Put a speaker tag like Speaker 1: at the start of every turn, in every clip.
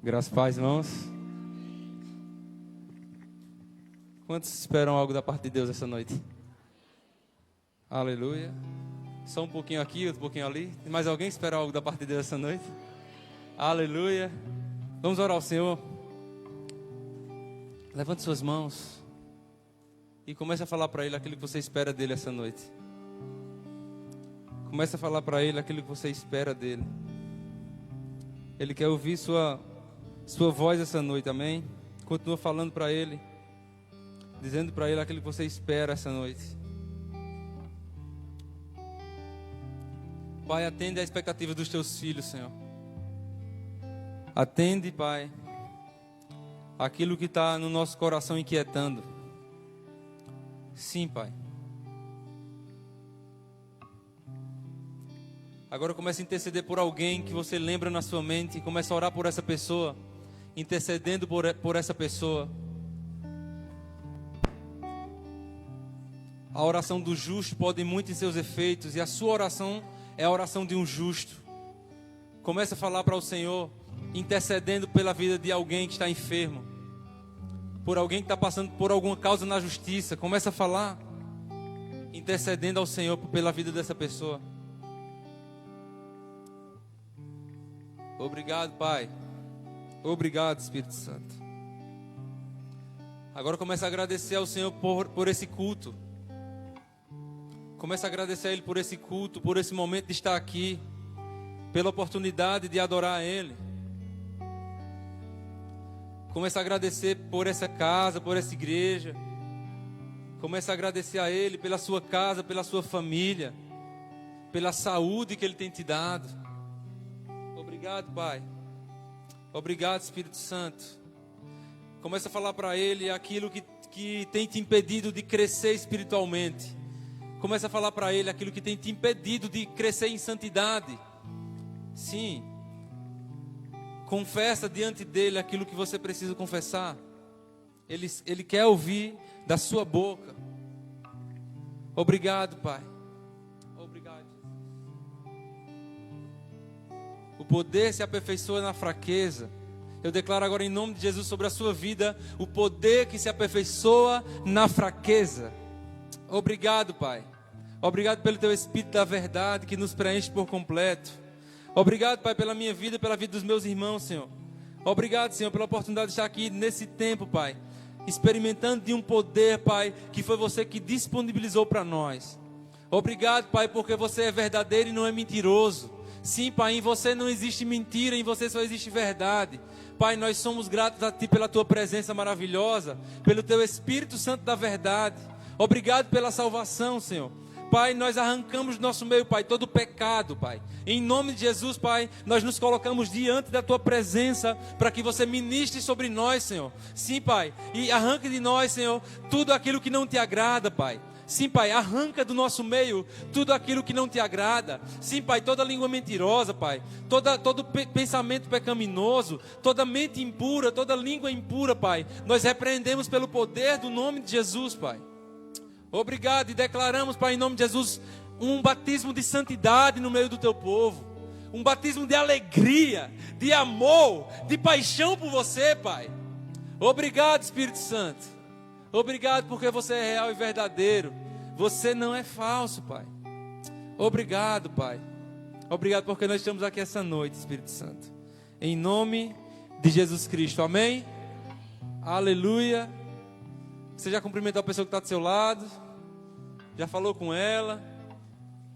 Speaker 1: Graças a Deus, irmãos. Quantos esperam algo da parte de Deus essa noite? Aleluia. Só um pouquinho aqui, outro pouquinho ali. Tem mais alguém que espera algo da parte de Deus essa noite? Aleluia. Vamos orar ao Senhor. Levante suas mãos e comece a falar para Ele aquilo que você espera dEle essa noite. Comece a falar para Ele aquilo que você espera dEle. Ele quer ouvir sua voz essa noite, amém? Continua falando para Ele, dizendo para Ele aquilo que você espera essa noite. Pai, atende a expectativa dos teus filhos, Senhor. Atende, Pai, aquilo que está no nosso coração inquietando. Sim, Pai. Agora comece a interceder por alguém que você lembra na sua mente. Comece a orar por essa pessoa, intercedendo por essa pessoa. A oração do justo pode muito em seus efeitos, e a sua oração é a oração de um justo. Comece a falar para o Senhor, intercedendo pela vida de alguém que está enfermo, por alguém que está passando por alguma causa na justiça. Comece a falar, intercedendo ao Senhor pela vida dessa pessoa. Obrigado, Pai. Obrigado, Espírito Santo. Agora comece a agradecer ao Senhor por esse culto. Comece a agradecer a Ele por esse culto, por esse momento de estar aqui, pela oportunidade de adorar a Ele. Comece a agradecer por essa casa, por essa igreja. Comece a agradecer a Ele pela sua casa, pela sua família, pela saúde que Ele tem te dado. Obrigado, Pai. Obrigado, Espírito Santo. Comece a falar para Ele aquilo que tem te impedido de crescer espiritualmente. Comece a falar para Ele aquilo que tem te impedido de crescer em santidade. Sim. Confessa diante dEle aquilo que você precisa confessar. Ele quer ouvir da sua boca. Obrigado, Pai. Obrigado. O poder se aperfeiçoa na fraqueza. Eu declaro agora em nome de Jesus sobre a sua vida o poder que se aperfeiçoa na fraqueza. Obrigado, Pai. Obrigado pelo Teu Espírito da verdade que nos preenche por completo. Obrigado, Pai, pela minha vida e pela vida dos meus irmãos, Senhor. Obrigado, Senhor, pela oportunidade de estar aqui nesse tempo, Pai, experimentando de um poder, Pai, que foi você que disponibilizou para nós. Obrigado, Pai, porque você é verdadeiro e não é mentiroso. Sim, Pai, em você não existe mentira, em você só existe verdade. Pai, nós somos gratos a Ti pela Tua presença maravilhosa, pelo Teu Espírito Santo da verdade. Obrigado pela salvação, Senhor. Pai, nós arrancamos do nosso meio, Pai, todo pecado, Pai. Em nome de Jesus, Pai, nós nos colocamos diante da Tua presença para que você ministre sobre nós, Senhor. Sim, Pai, e arranque de nós, Senhor, tudo aquilo que não Te agrada, Pai. Sim, Pai, arranca do nosso meio tudo aquilo que não Te agrada. Sim, Pai, toda língua mentirosa, Pai, todo pensamento pecaminoso, toda mente impura, toda língua impura, Pai, nós repreendemos pelo poder do nome de Jesus, Pai. Obrigado, e declaramos, Pai, em nome de Jesus, um batismo de santidade no meio do Teu povo. Um batismo de alegria, de amor, de paixão por você, Pai. Obrigado, Espírito Santo. Obrigado porque você é real e verdadeiro. Você não é falso, Pai. Obrigado, Pai. Obrigado porque nós estamos aqui essa noite, Espírito Santo. Em nome de Jesus Cristo, amém? Aleluia. Você já cumprimentou a pessoa que está do seu lado? Já falou com ela?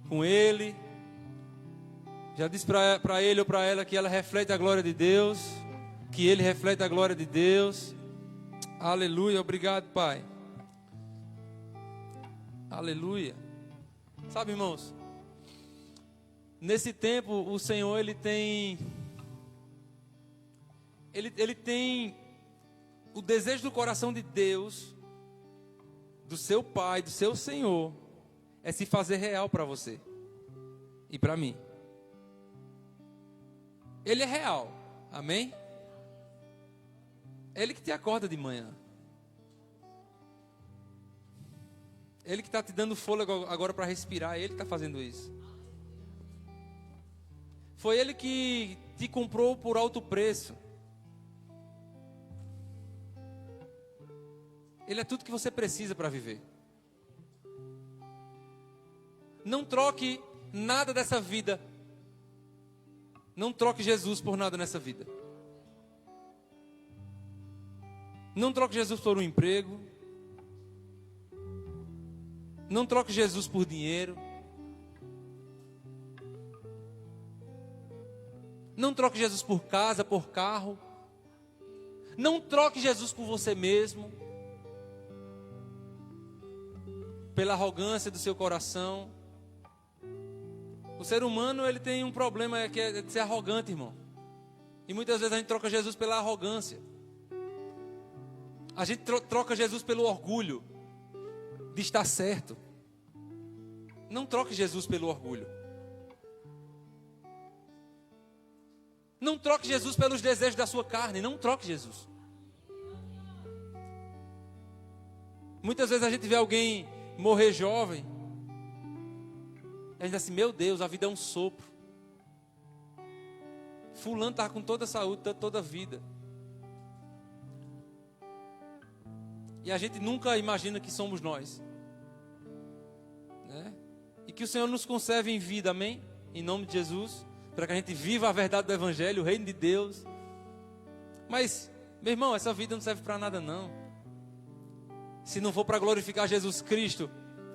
Speaker 1: Com ele? Já disse para ele ou para ela que ela reflete a glória de Deus? Que ele reflete a glória de Deus? Aleluia, obrigado, Pai. Aleluia. Sabe, irmãos, nesse tempo o Senhor ele tem o desejo do coração de Deus, do seu Pai, do seu Senhor, é se fazer real para você e para mim. Ele é real, amém? Ele que te acorda de manhã. Ele que está te dando fôlego agora para respirar. Ele que está fazendo isso. Foi Ele que te comprou por alto preço. Ele é tudo que você precisa para viver. Não troque nada dessa vida. Não troque Jesus por nada nessa vida. Não troque Jesus por um emprego. Não troque Jesus por dinheiro. Não troque Jesus por casa, por carro. Não troque Jesus por você mesmo. Pela arrogância do seu coração. O ser humano, ele tem um problema que é de ser arrogante, irmão. E muitas vezes a gente troca Jesus pela arrogância. A gente troca Jesus pelo orgulho de estar certo. Não troque Jesus pelo orgulho. Não troque Jesus pelos desejos da sua carne. Não troque Jesus. Muitas vezes a gente vê alguém morrer jovem. E a gente diz assim, meu Deus, a vida é um sopro. Fulano está com toda a saúde, toda a vida. E a gente nunca imagina que somos nós. Né? E que o Senhor nos conserve em vida, amém? Em nome de Jesus. Para que a gente viva a verdade do Evangelho, o reino de Deus. Mas, meu irmão, essa vida não serve para nada não. Se não for para glorificar Jesus Cristo,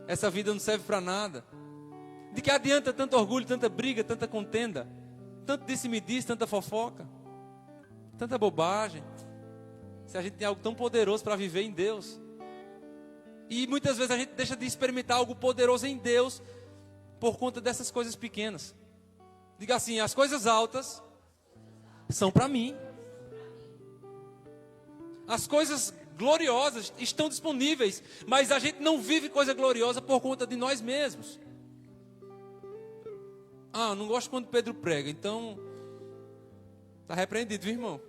Speaker 1: essa vida não serve para nada. De que adianta tanto orgulho, tanta briga, tanta contenda, tanto disse-me-diz, tanta fofoca, tanta bobagem, se a gente tem algo tão poderoso para viver em Deus. E muitas vezes a gente deixa de experimentar algo poderoso em Deus por conta dessas coisas pequenas. Diga assim, as coisas altas são para mim. As coisas gloriosas estão disponíveis, mas a gente não vive coisa gloriosa por conta de nós mesmos. Ah, não gosto quando Pedro prega, então está repreendido, viu, irmão?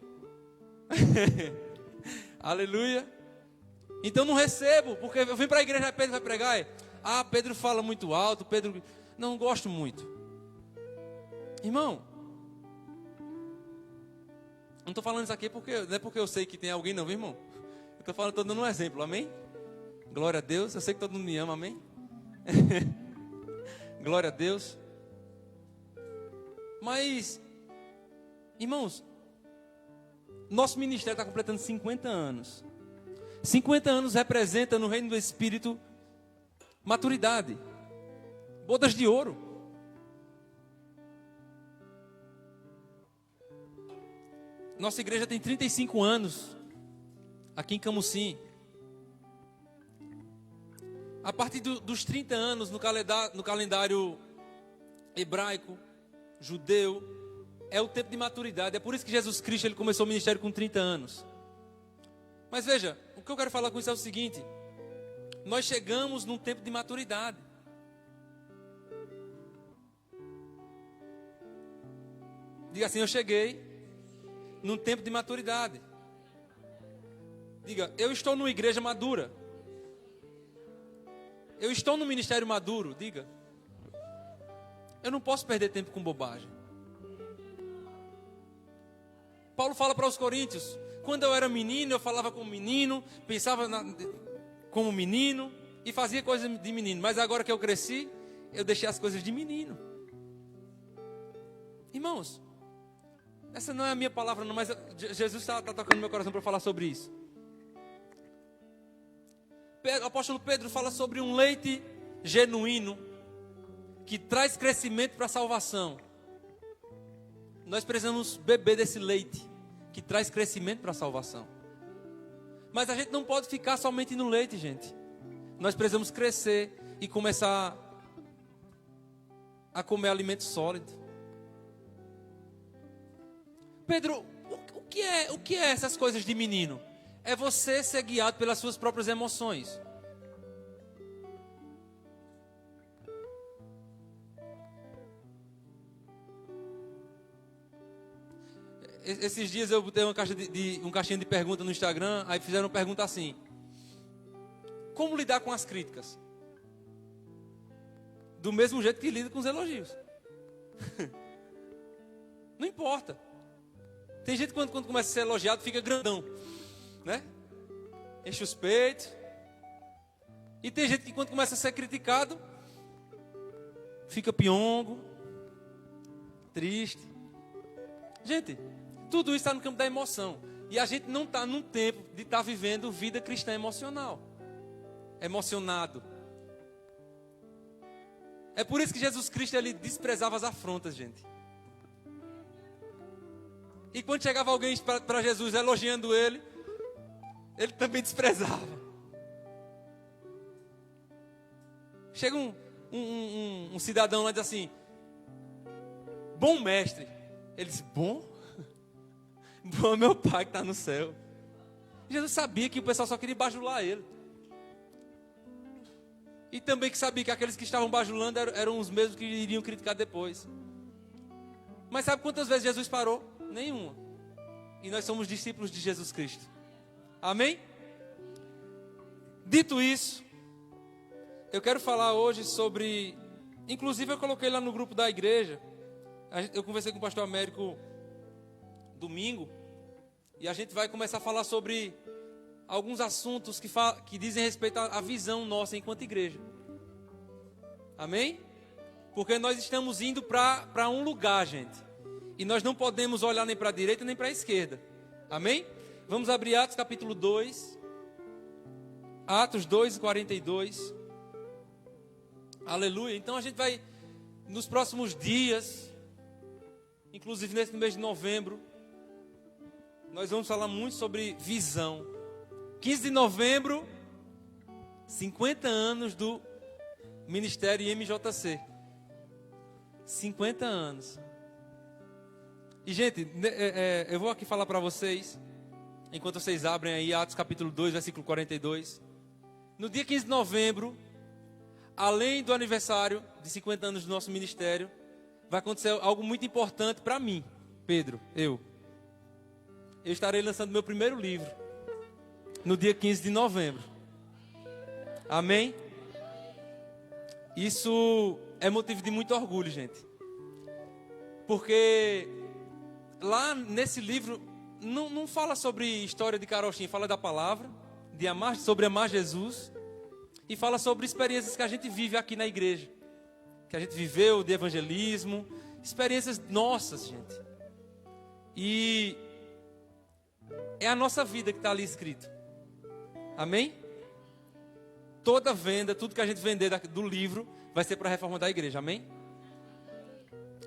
Speaker 1: Aleluia. Então não recebo, porque eu vim para a igreja, Pedro vai pregar. Ah, Pedro fala muito alto, Pedro... Não gosto muito. Irmão, não estou falando isso aqui não é porque eu sei que tem alguém não, viu, irmão? Eu estou falando, estou dando um exemplo, amém? Glória a Deus, eu sei que todo mundo me ama, amém? Glória a Deus. Mas, irmãos, nosso ministério está completando 50 anos. 50 anos representa no reino do Espírito maturidade, bodas de ouro. Nossa igreja tem 35 anos aqui em Camusim. A partir dos 30 anos no calendário hebraico, judeu, é o tempo de maturidade. É por isso que Jesus Cristo ele começou o ministério com 30 anos. Mas veja, o que eu quero falar com isso é o seguinte: nós chegamos num tempo de maturidade. Diga assim, eu cheguei num tempo de maturidade. Diga, eu estou numa igreja madura. Eu estou num ministério maduro. Diga, eu não posso perder tempo com bobagem. Paulo fala para os coríntios, quando eu era menino, eu falava como menino, pensava como menino e fazia coisas de menino. Mas agora que eu cresci, eu deixei as coisas de menino. Irmãos, essa não é a minha palavra não, mas Jesus está tocando no meu coração para falar sobre isso. O apóstolo Pedro fala sobre um leite genuíno que traz crescimento para a salvação. Nós precisamos beber desse leite que traz crescimento para a salvação. Mas a gente não pode ficar somente no leite, gente. Nós precisamos crescer e começar a comer alimento sólido. Pedro, o que é essas coisas de menino? É você ser guiado pelas suas próprias emoções. Esses dias eu botei uma caixinha de perguntas no Instagram, aí fizeram uma pergunta assim: como lidar com as críticas? Do mesmo jeito que lida com os elogios. Não importa. Tem gente que quando começa a ser elogiado fica grandão, né? enche os peitos. E tem gente que quando começa a ser criticado, fica piongo, triste. Gente, tudo isso está no campo da emoção. E a gente não está num tempo de estar vivendo vida cristã emocional. Emocionado. É por isso que Jesus Cristo, ele desprezava as afrontas, gente. E quando chegava alguém para Jesus elogiando ele também desprezava. Chega um cidadão lá e diz assim: bom mestre. Ele diz: bom? Bom é meu pai que está no céu. Jesus sabia que o pessoal só queria bajular ele. E também que sabia que aqueles que estavam bajulando eram os mesmos que iriam criticar depois. Mas sabe quantas vezes Jesus parou? Nenhuma. E nós somos discípulos de Jesus Cristo. Amém? Dito isso, eu quero falar hoje sobre... Inclusive eu coloquei lá no grupo da igreja. Eu conversei com o pastor Américo domingo. E a gente vai começar a falar sobre alguns assuntos que dizem respeito à visão nossa enquanto igreja. Amém? Porque nós estamos indo para um lugar, gente. E nós não podemos olhar nem para a direita nem para a esquerda. Amém? Vamos abrir Atos capítulo 2. Atos 2, 42. Aleluia. Então a gente vai, nos próximos dias, inclusive nesse mês de novembro, nós vamos falar muito sobre visão. 15 de novembro, 50 anos do Ministério MJC. 50 anos. E, gente, eu vou aqui falar para vocês, enquanto vocês abrem aí Atos capítulo 2, versículo 42. No dia 15 de novembro, além do aniversário de 50 anos do nosso ministério, vai acontecer algo muito importante para mim, Pedro, eu estarei lançando meu primeiro livro no dia 15 de novembro. Amém? Isso é motivo de muito orgulho, gente. Porque lá nesse livro não fala sobre história de carochinha, fala da palavra, sobre amar Jesus, e fala sobre experiências que a gente vive aqui na igreja, que a gente viveu de evangelismo, experiências nossas, gente. E é a nossa vida que está ali escrito. Amém? Toda venda, tudo que a gente vender do livro vai ser para a reforma da igreja. Amém?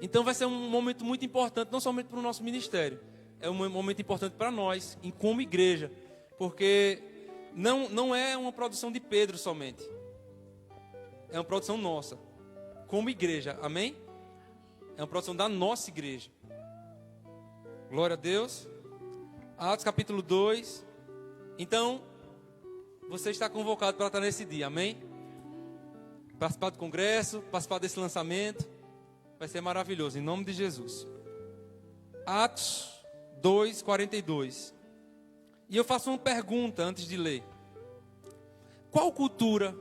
Speaker 1: Então vai ser um momento muito importante, não somente para o nosso ministério. É um momento importante para nós, como igreja. Porque não é uma produção de Pedro somente. É uma produção nossa, como igreja. Amém? É uma produção da nossa igreja. Glória a Deus. Atos capítulo 2. Então, você está convocado para estar nesse dia, amém? Participar do congresso, participar desse lançamento. Vai ser maravilhoso, em nome de Jesus. Atos 2, 42. E eu faço uma pergunta antes de ler. Qual cultura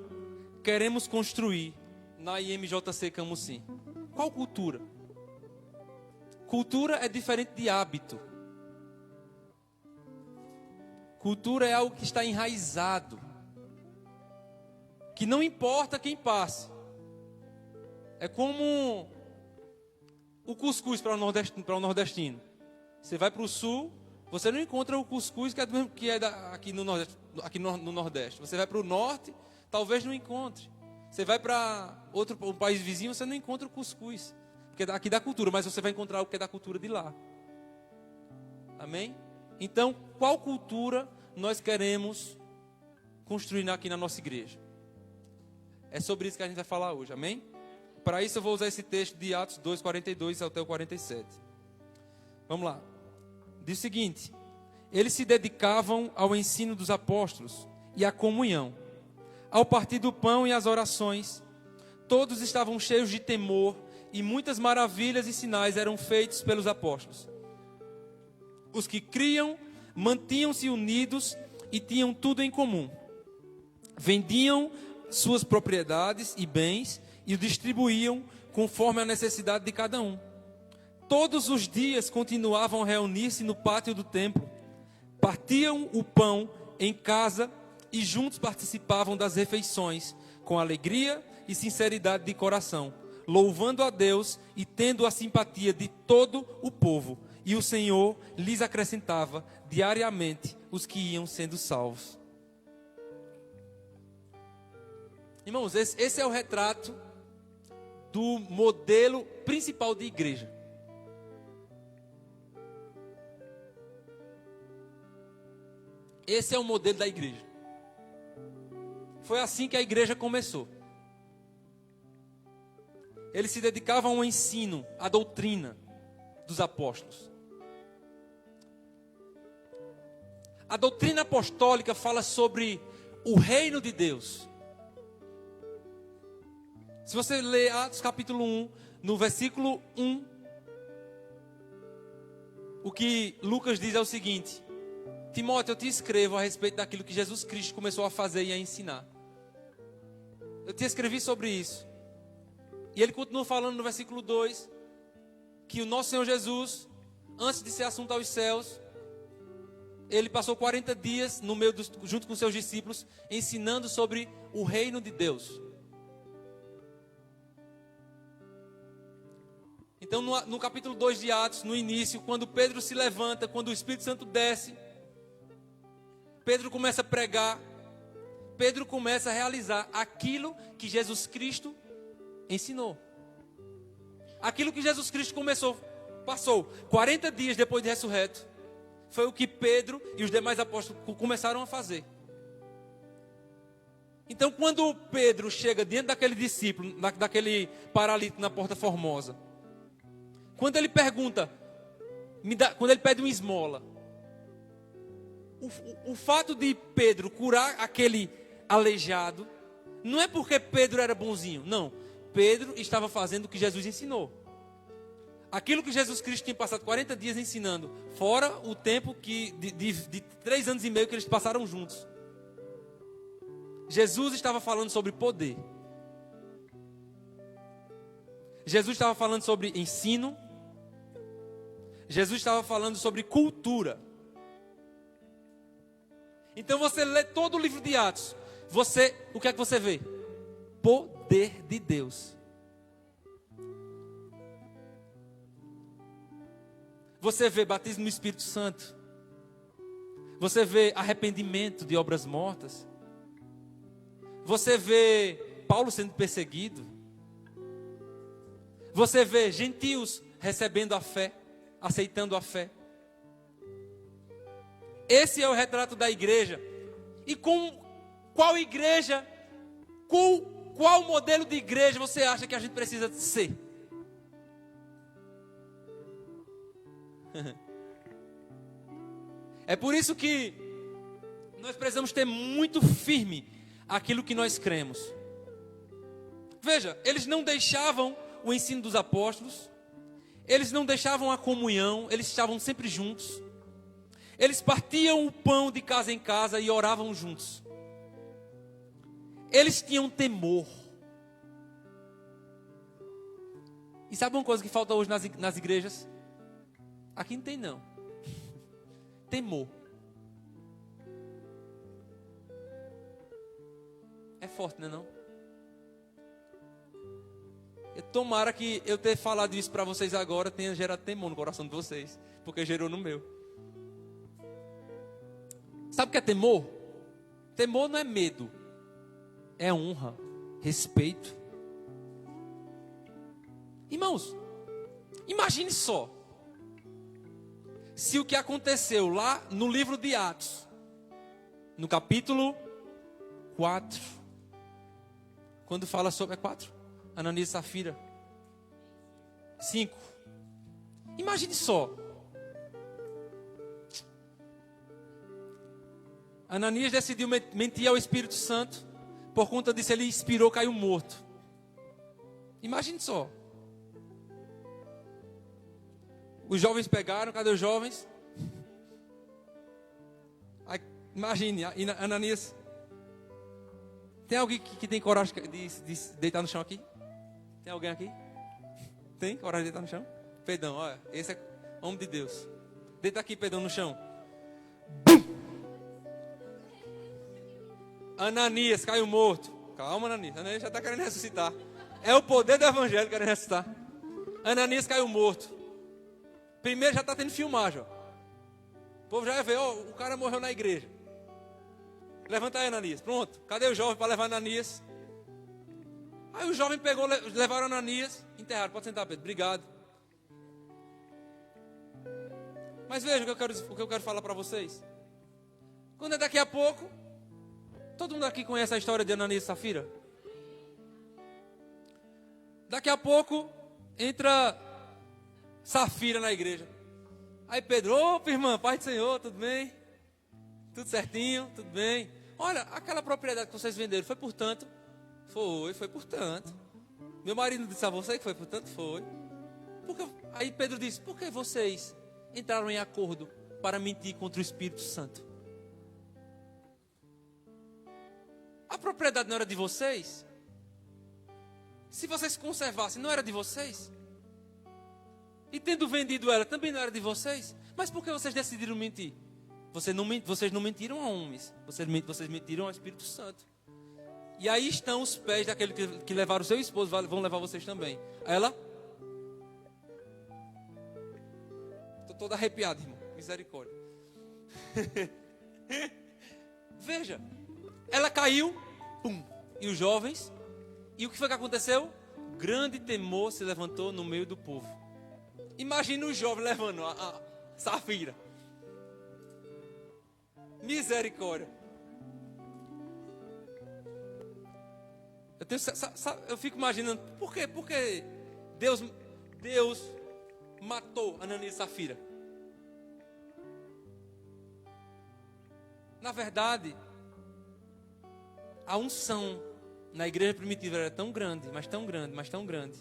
Speaker 1: queremos construir na IMJC Camusim? Qual cultura? Cultura é diferente de hábito. Cultura é algo que está enraizado, que não importa quem passe. É como o cuscuz para o nordestino. Você vai para o sul, você não encontra o cuscuz que é aqui no Nordeste. Você vai para o norte, talvez não encontre. Você vai para um país vizinho, você não encontra o cuscuz, que é aqui da cultura, mas você vai encontrar o que é da cultura de lá. Amém? Então, qual cultura nós queremos construir aqui na nossa igreja? É sobre isso que a gente vai falar hoje, amém? Para isso eu vou usar esse texto de Atos 2, 42 até o 47. Vamos lá. Diz o seguinte: eles se dedicavam ao ensino dos apóstolos e à comunhão, ao partir do pão e às orações. Todos estavam cheios de temor e muitas maravilhas e sinais eram feitos pelos apóstolos. Os que criam mantinham-se unidos e tinham tudo em comum. Vendiam suas propriedades e bens e o distribuíam conforme a necessidade de cada um. Todos os dias continuavam a reunir-se no pátio do templo. Partiam o pão em casa e juntos participavam das refeições com alegria e sinceridade de coração, louvando a Deus e tendo a simpatia de todo o povo. E o Senhor lhes acrescentava diariamente os que iam sendo salvos. Irmãos, esse é o retrato do modelo principal de igreja. Esse é o modelo da igreja. Foi assim que a igreja começou. Eles se dedicavam ao ensino, à doutrina dos apóstolos. A doutrina apostólica fala sobre o reino de Deus. Se você ler Atos capítulo 1, no versículo 1, o que Lucas diz é o seguinte: Timóteo, eu te escrevo a respeito daquilo que Jesus Cristo começou a fazer e a ensinar. Eu te escrevi sobre isso. E ele continua falando no versículo 2, que o nosso Senhor Jesus, antes de ser assunto aos céus, ele passou 40 dias no meio junto com seus discípulos, ensinando sobre o reino de Deus. Então no capítulo 2 de Atos, no início, quando Pedro se levanta, quando o Espírito Santo desce, Pedro começa a pregar, Pedro começa a realizar aquilo que Jesus Cristo ensinou. Aquilo que Jesus Cristo passou 40 dias depois de ressurreto, foi o que Pedro e os demais apóstolos começaram a fazer. Então quando Pedro chega diante daquele discípulo, daquele paralítico na Porta Formosa, quando ele pergunta, quando ele pede uma esmola, o fato de Pedro curar aquele aleijado, não é porque Pedro era bonzinho, não. Pedro estava fazendo o que Jesus ensinou. Aquilo que Jesus Cristo tinha passado 40 dias ensinando, fora o tempo de 3 anos e meio que eles passaram juntos. Jesus estava falando sobre poder. Jesus estava falando sobre ensino. Jesus estava falando sobre cultura. Então você lê todo o livro de Atos, o que é que você vê? Poder de Deus. Você vê batismo no Espírito Santo. Você vê arrependimento de obras mortas. Você vê Paulo sendo perseguido. Você vê gentios recebendo a fé, aceitando a fé. Esse é o retrato da igreja. E com qual igreja, qual modelo de igreja você acha que a gente precisa ser? É por isso que nós precisamos ter muito firme aquilo que nós cremos. Veja, eles não deixavam o ensino dos apóstolos, eles não deixavam a comunhão, eles estavam sempre juntos. Eles partiam o pão de casa em casa e oravam juntos. Eles tinham temor. E sabe uma coisa que falta hoje nas igrejas? Aqui não tem não. Temor. É forte, não é não? Tomara que eu ter falado isso para vocês agora tenha gerado temor no coração de vocês, porque gerou no meu. Sabe o que é temor? Temor não é medo, é honra, respeito. Irmãos, imagine só, se o que aconteceu lá no livro de Atos, no capítulo 4, quando fala sobre, 4? Ananias e Safira. 5. Imagine só. Ananias decidiu mentir ao Espírito Santo. Por conta disso ele expirou, caiu morto. Imagine só. Os jovens pegaram, cadê os jovens? Aí, imagine, Ananias. Tem alguém que tem coragem de deitar no chão aqui? Tem alguém aqui? Tem coragem de deitar no chão? Pedrão, olha, esse é homem de Deus. Deita aqui, Pedrão, no chão. Bum! Ananias caiu morto. Calma, Ananias. Ananias já está querendo ressuscitar. É o poder do evangelho querendo ressuscitar. Ananias caiu morto. Primeiro já está tendo filmagem. Ó. O povo já vai ver, ó, o cara morreu na igreja. Levanta aí, Ananias. Pronto. Cadê o jovem para levar Ananias? Aí o jovem pegou, levaram Ananias, enterraram. Pode sentar, Pedro. Obrigado. Mas veja o que eu quero falar para vocês. Quando é daqui a pouco, todo mundo aqui conhece a história de Ananias e Safira? Daqui a pouco, entra Safira na igreja. Aí Pedro, opa irmã, paz do Senhor, tudo bem? Tudo certinho, tudo bem? Olha, aquela propriedade que vocês venderam, foi por tanto? Foi por tanto. Meu marido disse a você que foi por tanto? Foi. Aí Pedro disse, por que vocês entraram em acordo para mentir contra o Espírito Santo? A propriedade não era de vocês? Se vocês conservassem, não era de vocês? E tendo vendido ela, também não era de vocês? Mas por que vocês decidiram mentir? Vocês não mentiram a homens, vocês mentiram ao Espírito Santo. E aí estão os pés daquele que levaram o seu esposo, vão levar vocês também. Ela? Estou toda arrepiada, irmão. Misericórdia. Veja, ela caiu, pum. E os jovens? E o que foi que aconteceu? Grande temor se levantou no meio do povo. Imagina os jovens levando a Safira. Misericórdia. Eu fico imaginando, por quê? Porque Deus matou Ananias e Safira. Na verdade, a unção na igreja primitiva era tão grande, mas tão grande, mas tão grande,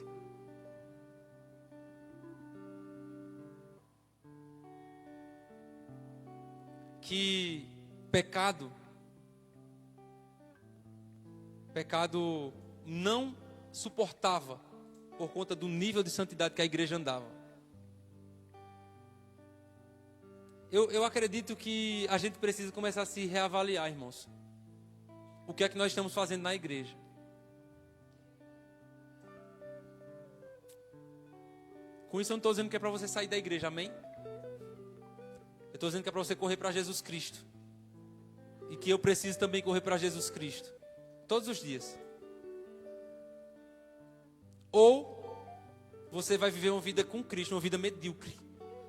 Speaker 1: que pecado não suportava por conta do nível de santidade que a igreja andava. Eu acredito que a gente precisa começar a se reavaliar, irmãos. O que é que nós estamos fazendo na igreja? Com isso eu não estou dizendo que é para você sair da igreja, amém? Eu estou dizendo que é para você correr para Jesus Cristo. E que eu preciso também correr para Jesus Cristo. Todos os dias. Ou você vai viver uma vida com Cristo, uma vida medíocre.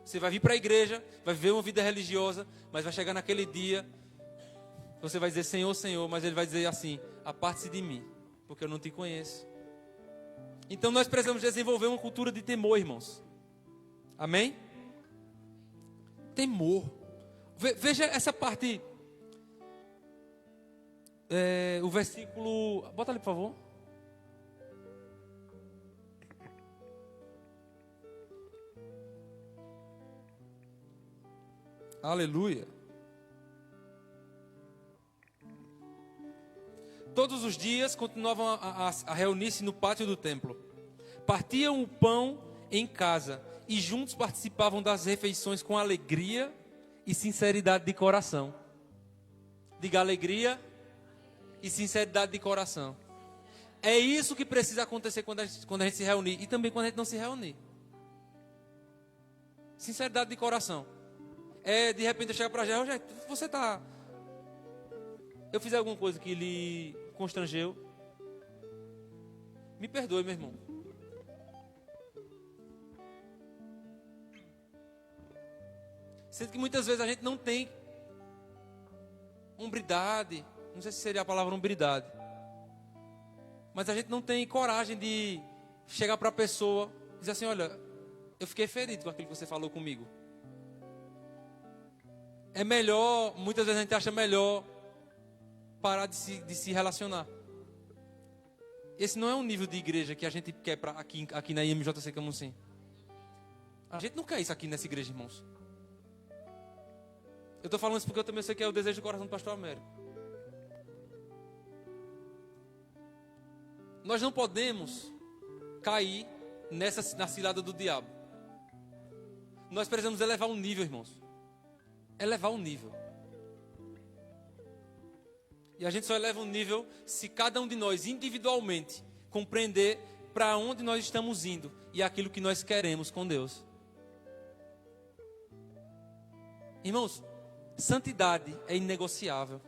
Speaker 1: Você vai vir para a igreja, vai viver uma vida religiosa, mas vai chegar naquele dia, você vai dizer Senhor, Senhor, mas Ele vai dizer assim, aparte-se de mim, porque eu não te conheço. Então nós precisamos desenvolver uma cultura de temor, irmãos. Amém? Temor. Veja essa parte. O versículo. Bota ali, por favor. Aleluia. Todos os dias continuavam a reunir-se no pátio do templo. Partiam o pão em casa e juntos participavam das refeições com alegria e sinceridade de coração. Diga alegria e sinceridade de coração. É isso que precisa acontecer quando a gente se reunir e também quando a gente não se reunir. Sinceridade de coração. De repente eu chego para Jair, você está... Eu fiz alguma coisa que lhe constrangeu? Me perdoe, meu irmão. Sendo que muitas vezes a gente não tem hombridade, não sei se seria a palavra hombridade, mas a gente não tem coragem de chegar para a pessoa e dizer assim, olha, eu fiquei ferido com aquilo que você falou comigo. É melhor, muitas vezes a gente acha melhor parar de se relacionar. Esse não é um nível de igreja que a gente quer aqui na IMJC Camusim. A gente não quer isso aqui nessa igreja, irmãos. Eu estou falando isso porque eu também sei que é o desejo do coração do pastor Américo. Nós não podemos cair na cilada do diabo. Nós precisamos elevar um nível, irmãos. Elevar um nível. E a gente só eleva um nível se cada um de nós, individualmente, compreender para onde nós estamos indo e aquilo que nós queremos com Deus. Irmãos, santidade é inegociável.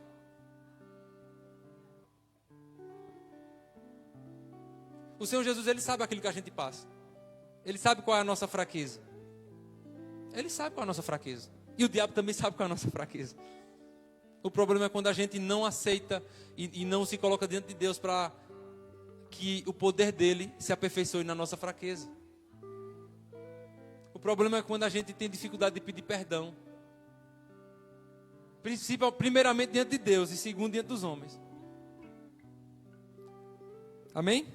Speaker 1: O Senhor Jesus, Ele sabe aquilo que a gente passa. Ele sabe qual é a nossa fraqueza. Ele sabe qual é a nossa fraqueza. E o diabo também sabe qual é a nossa fraqueza. O problema é quando a gente não aceita e não se coloca diante de Deus para que o poder dele se aperfeiçoe na nossa fraqueza. O problema é quando a gente tem dificuldade de pedir perdão. Primeiramente diante de Deus e segundo diante dos homens. Amém?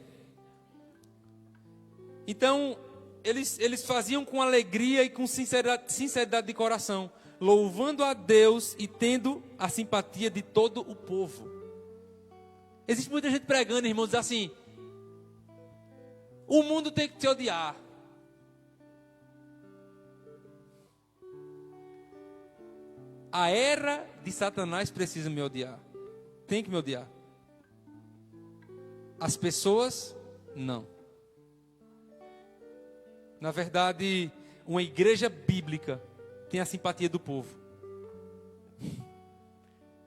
Speaker 1: Então, eles faziam com alegria e com sinceridade de coração, louvando a Deus e tendo a simpatia de todo o povo. Existe muita gente pregando, irmãos, assim: o mundo tem que te odiar. A era de Satanás precisa me odiar. Tem que me odiar. As pessoas, não. Na verdade, uma igreja bíblica tem a simpatia do povo.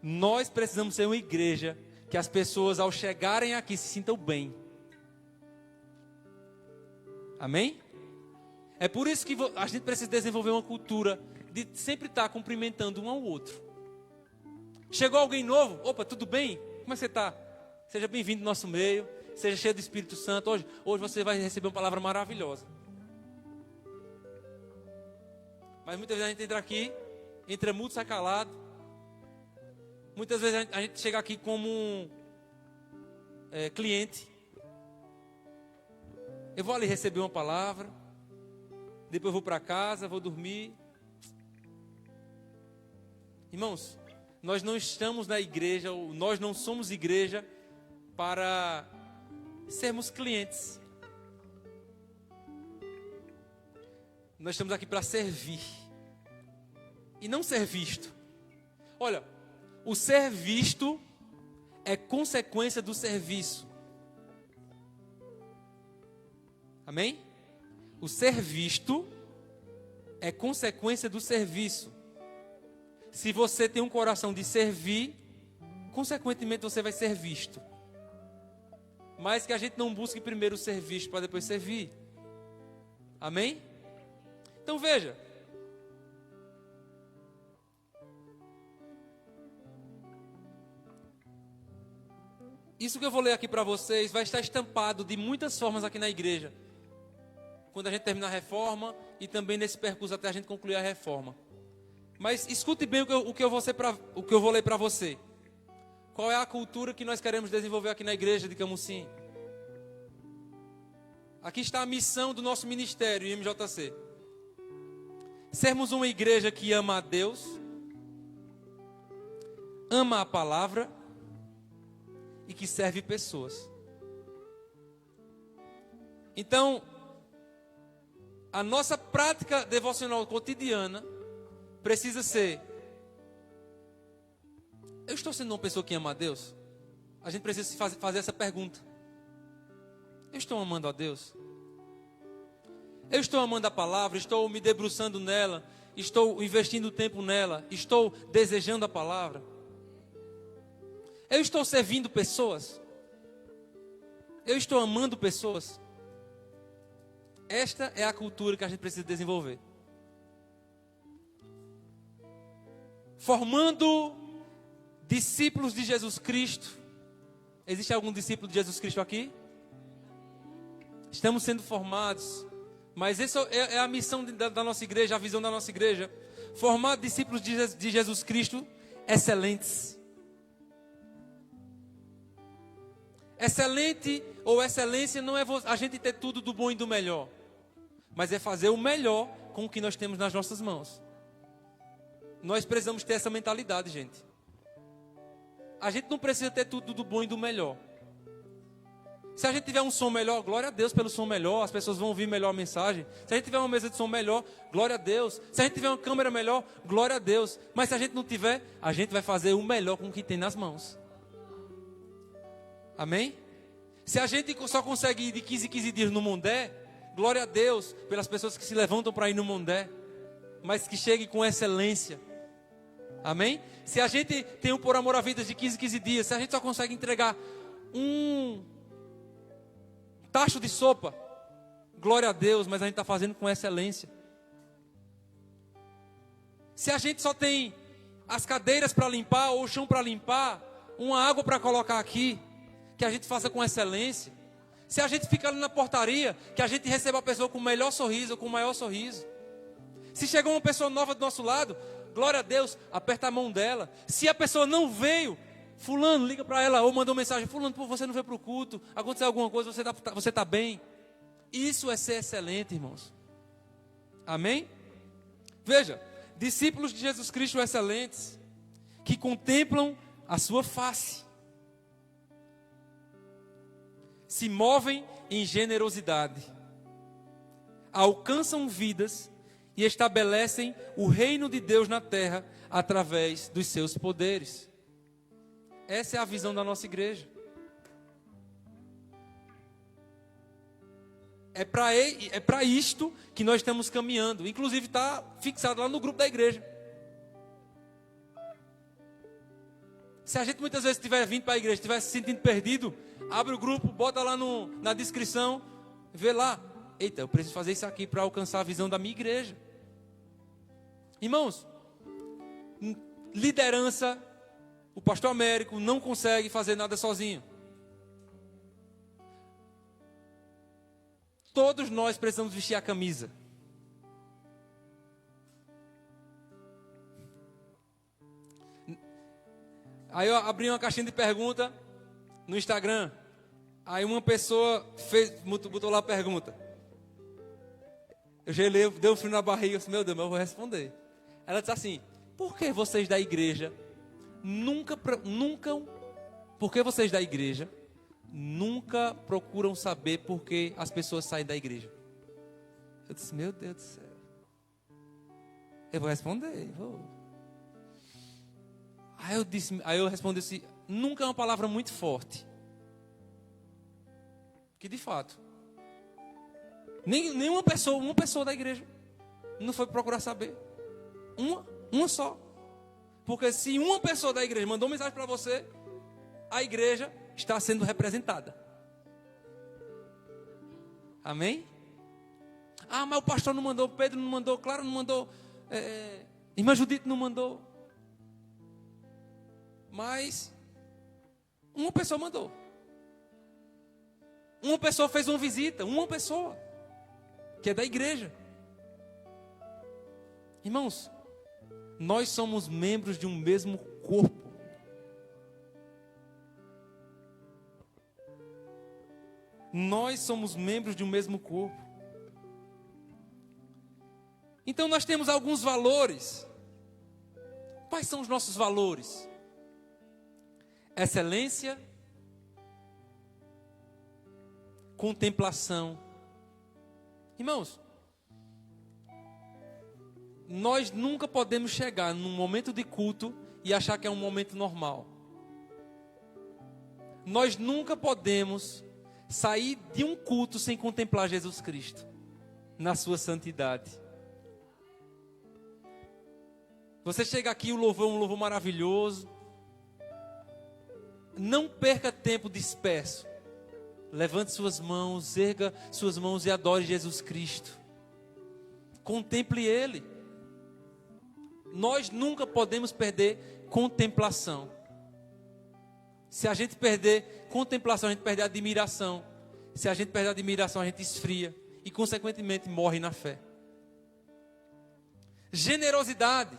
Speaker 1: Nós precisamos ser uma igreja que as pessoas, ao chegarem aqui, se sintam bem. Amém? É por isso que a gente precisa desenvolver uma cultura de sempre estar cumprimentando um ao outro. Chegou alguém novo? Opa, tudo bem? Como é que você está? Seja bem-vindo no nosso meio. Seja cheio do Espírito Santo. Hoje você vai receber uma palavra maravilhosa. Mas muitas vezes a gente entra aqui, entra mudo, sai calado. Muitas vezes a gente chega aqui como cliente. Eu vou ali receber uma palavra, depois eu vou para casa, vou dormir. Irmãos, nós não estamos na igreja, ou nós não somos igreja para sermos clientes. Nós estamos aqui para servir e não ser visto. Olha, o ser visto é consequência do serviço. Amém? O ser visto é consequência do serviço. Se você tem um coração de servir, consequentemente você vai ser visto. Mas que a gente não busque primeiro ser visto para depois servir. Amém? Então veja. Isso que eu vou ler aqui para vocês vai estar estampado de muitas formas aqui na igreja. Quando a gente terminar a reforma e também nesse percurso até a gente concluir a reforma. Mas escute bem o que eu vou ler para você. Qual é a cultura que nós queremos desenvolver aqui na igreja de Camusim? Aqui está a missão do nosso ministério, IMJC. Sermos uma igreja que ama a Deus, ama a palavra e que serve pessoas. Então, a nossa prática devocional cotidiana precisa ser: eu estou sendo uma pessoa que ama a Deus? A gente precisa fazer essa pergunta. Eu estou amando a Deus? Eu estou amando a palavra? Estou me debruçando nela? Estou investindo tempo nela? Estou desejando a palavra? Eu estou servindo pessoas? Eu estou amando pessoas? Esta é a cultura que a gente precisa desenvolver. Formando discípulos de Jesus Cristo. Existe algum discípulo de Jesus Cristo aqui? Estamos sendo formados. Mas essa é a missão da nossa igreja, a visão da nossa igreja. Formar discípulos de Jesus Cristo excelentes. Excelente ou excelência não é a gente ter tudo do bom e do melhor. Mas é fazer o melhor com o que nós temos nas nossas mãos. Nós precisamos ter essa mentalidade, gente. A gente não precisa ter tudo do bom e do melhor. Se a gente tiver um som melhor, glória a Deus pelo som melhor, as pessoas vão ouvir melhor a mensagem. Se a gente tiver uma mesa de som melhor, glória a Deus. Se a gente tiver uma câmera melhor, glória a Deus. Mas se a gente não tiver, a gente vai fazer o melhor com o que tem nas mãos. Amém? Se a gente só consegue ir de 15 em 15 dias no Mondé, glória a Deus pelas pessoas que se levantam para ir no Mondé, mas que cheguem com excelência. Amém? Se a gente tem o Por Amor à Vida de 15 em 15 dias, se a gente só consegue entregar um tacho de sopa, glória a Deus, mas a gente está fazendo com excelência. Se a gente só tem as cadeiras para limpar, ou o chão para limpar, uma água para colocar aqui, que a gente faça com excelência. Se a gente fica ali na portaria, que a gente receba a pessoa com o melhor sorriso, ou com o maior sorriso. Se chegou uma pessoa nova do nosso lado, glória a Deus, aperta a mão dela. Se a pessoa não veio, fulano, liga para ela, ou manda uma mensagem, fulano, você não veio para o culto, aconteceu alguma coisa, você tá bem. Isso é ser excelente, irmãos. Amém? Veja, discípulos de Jesus Cristo excelentes, que contemplam a sua face, se movem em generosidade, alcançam vidas e estabelecem o reino de Deus na terra através dos seus poderes. Essa é a visão da nossa igreja. É para isto que nós estamos caminhando. Inclusive está fixado lá no grupo da igreja. Se a gente muitas vezes tiver vindo para a igreja, estiver se sentindo perdido, abre o grupo, bota lá na descrição, vê lá. Eita, eu preciso fazer isso aqui para alcançar a visão da minha igreja. Irmãos, liderança, o pastor Américo não consegue fazer nada sozinho. Todos nós precisamos vestir a camisa. Aí eu abri uma caixinha de pergunta no Instagram. Aí uma pessoa botou lá a pergunta. Eu gelei, deu um frio na barriga. Eu disse, meu Deus, mas eu vou responder. Ela disse assim, por que vocês da igreja nunca procuram saber por que as pessoas saem da igreja? Eu disse, meu Deus do céu. Eu vou responder, vou. Aí eu respondi assim, nunca é uma palavra muito forte. Que de fato, nenhuma uma pessoa da igreja não foi procurar saber. Uma só. Porque se uma pessoa da igreja mandou mensagem para você, a igreja está sendo representada. Amém? Ah, mas o pastor não mandou, Pedro não mandou, Clara não mandou, irmã Judite não mandou. Mas uma pessoa mandou. Uma pessoa fez uma visita, uma pessoa, que é da igreja. Irmãos, nós somos membros de um mesmo corpo. Nós somos membros de um mesmo corpo. Então nós temos alguns valores. Quais são os nossos valores? Excelência, contemplação. Irmãos, nós nunca podemos chegar num momento de culto e achar que é um momento normal. Nós nunca podemos sair de um culto sem contemplar Jesus Cristo na sua santidade. Você chega aqui, o louvor é um louvor maravilhoso. Não perca tempo disperso. Levante suas mãos, erga suas mãos e adore Jesus Cristo. Contemple Ele. Nós nunca podemos perder contemplação. Se a gente perder contemplação, a gente perde a admiração. Se a gente perde a admiração, a gente esfria e consequentemente morre na fé. Generosidade.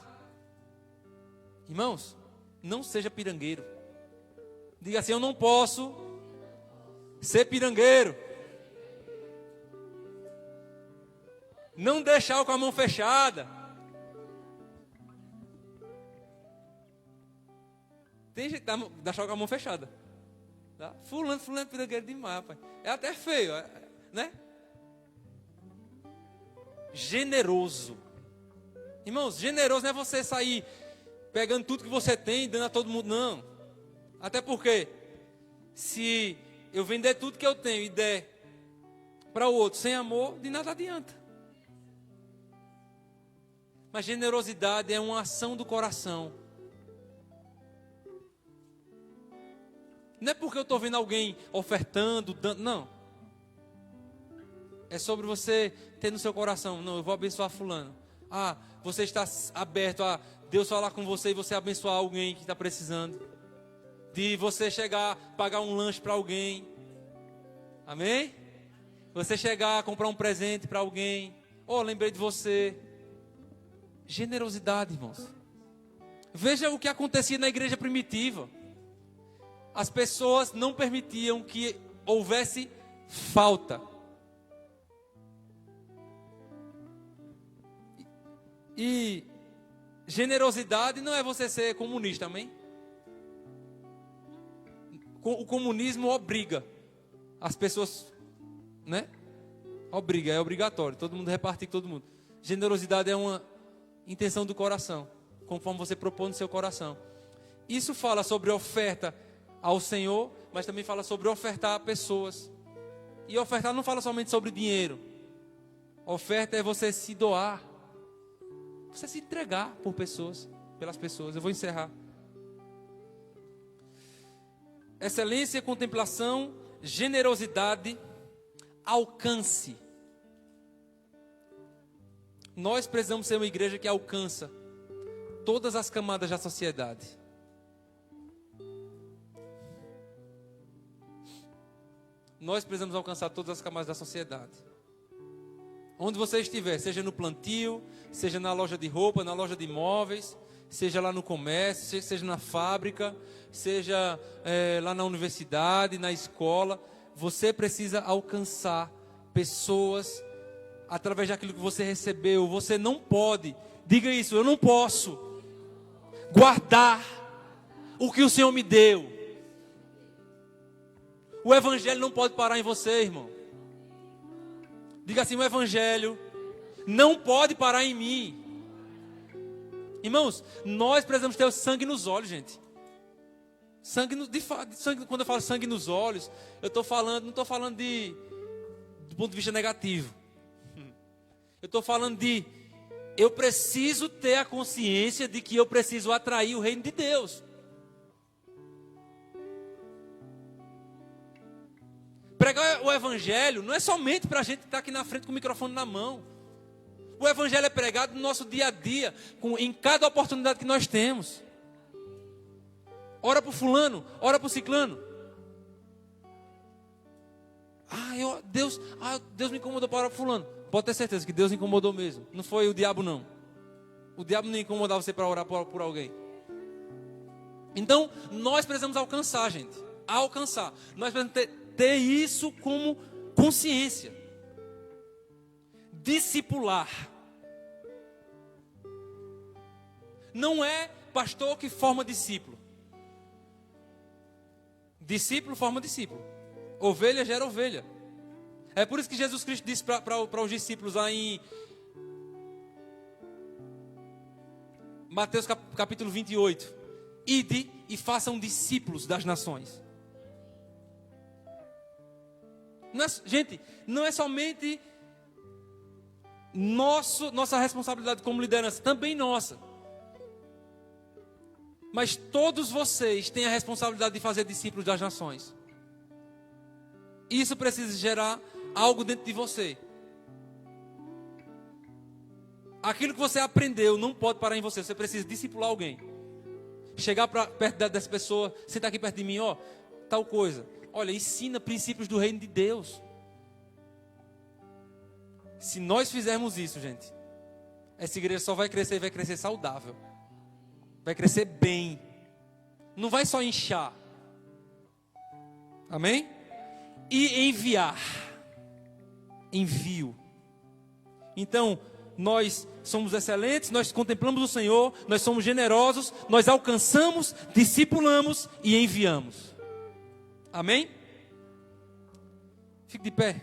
Speaker 1: Irmãos, não seja pirangueiro. Diga assim, eu não posso ser pirangueiro. Não deixar com a mão fechada. Tem gente que deixar com a mão fechada. Tá? Fulano é pirangueiro demais, rapaz. É até feio, né? Generoso. Irmãos, generoso não é você sair pegando tudo que você tem e dando a todo mundo, não. Até porque Se eu vender tudo que eu tenho e der para o outro sem amor, de nada adianta. Mas generosidade é uma ação do coração. Não é porque eu estou vendo alguém ofertando, dando, não. É sobre você ter no seu coração, não, eu vou abençoar fulano. Ah, você está aberto a Deus falar com você e você abençoar alguém que está precisando. De você chegar, pagar um lanche para alguém. Amém? Você chegar, comprar um presente para alguém. Oh, lembrei de você. Generosidade, irmãos. Veja o que acontecia na igreja primitiva. As pessoas não permitiam que houvesse falta. E generosidade não é você ser comunista, amém? O comunismo obriga as pessoas, né? Obriga, é obrigatório, todo mundo repartir com todo mundo. Generosidade é uma intenção do coração, conforme você propõe no seu coração. Isso fala sobre oferta ao Senhor, mas também fala sobre ofertar a pessoas. E ofertar não fala somente sobre dinheiro. Oferta é você se doar, você se entregar por pessoas, pelas pessoas. Eu vou encerrar. Excelência, contemplação, generosidade, alcance. Nós precisamos ser uma igreja que alcança todas as camadas da sociedade. Nós precisamos alcançar todas as camadas da sociedade. Onde você estiver, seja no plantio, seja na loja de roupa, na loja de imóveis, seja lá no comércio, seja na fábrica, seja lá na universidade, na escola, você precisa alcançar pessoas através daquilo que você recebeu. Você não pode, diga isso, eu não posso guardar o que o Senhor me deu. O evangelho não pode parar em você, irmão. Diga assim, o evangelho não pode parar em mim. Irmãos, nós precisamos ter o sangue nos olhos, gente. Sangue, quando eu falo sangue nos olhos, não estou falando do ponto de vista negativo. Eu estou falando eu preciso ter a consciência de que eu preciso atrair o reino de Deus. Pregar o evangelho não é somente para a gente estar aqui na frente com o microfone na mão. O evangelho é pregado no nosso dia a dia, em cada oportunidade que nós temos. Ora para o fulano, ora para o ciclano. Deus me incomodou para orar para o fulano. Pode ter certeza que Deus incomodou mesmo. Não foi o diabo, não. O diabo não incomodar você para orar por alguém. Então, nós precisamos alcançar, gente. Alcançar. Nós precisamos ter isso como consciência. Discipular. Não é pastor que forma discípulo. Discípulo forma discípulo. Ovelha gera ovelha. É por isso que Jesus Cristo disse para os discípulos lá em Mateus capítulo 28. Ide e façam discípulos das nações. Gente, não é somente nossa responsabilidade como liderança, também nossa. Mas todos vocês têm a responsabilidade de fazer discípulos das nações. Isso precisa gerar algo dentro de você. Aquilo que você aprendeu não pode parar em você. Você precisa discipular alguém. Chegar perto dessa pessoa, você está aqui perto de mim, tal coisa. Olha, ensina princípios do reino de Deus. Se nós fizermos isso, gente, essa igreja só vai crescer e vai crescer saudável. Vai crescer bem. Não vai só inchar. Amém? E enviar. Envio. Então, nós somos excelentes, nós contemplamos o Senhor, nós somos generosos, nós alcançamos, discipulamos e enviamos. Amém? Fique de pé.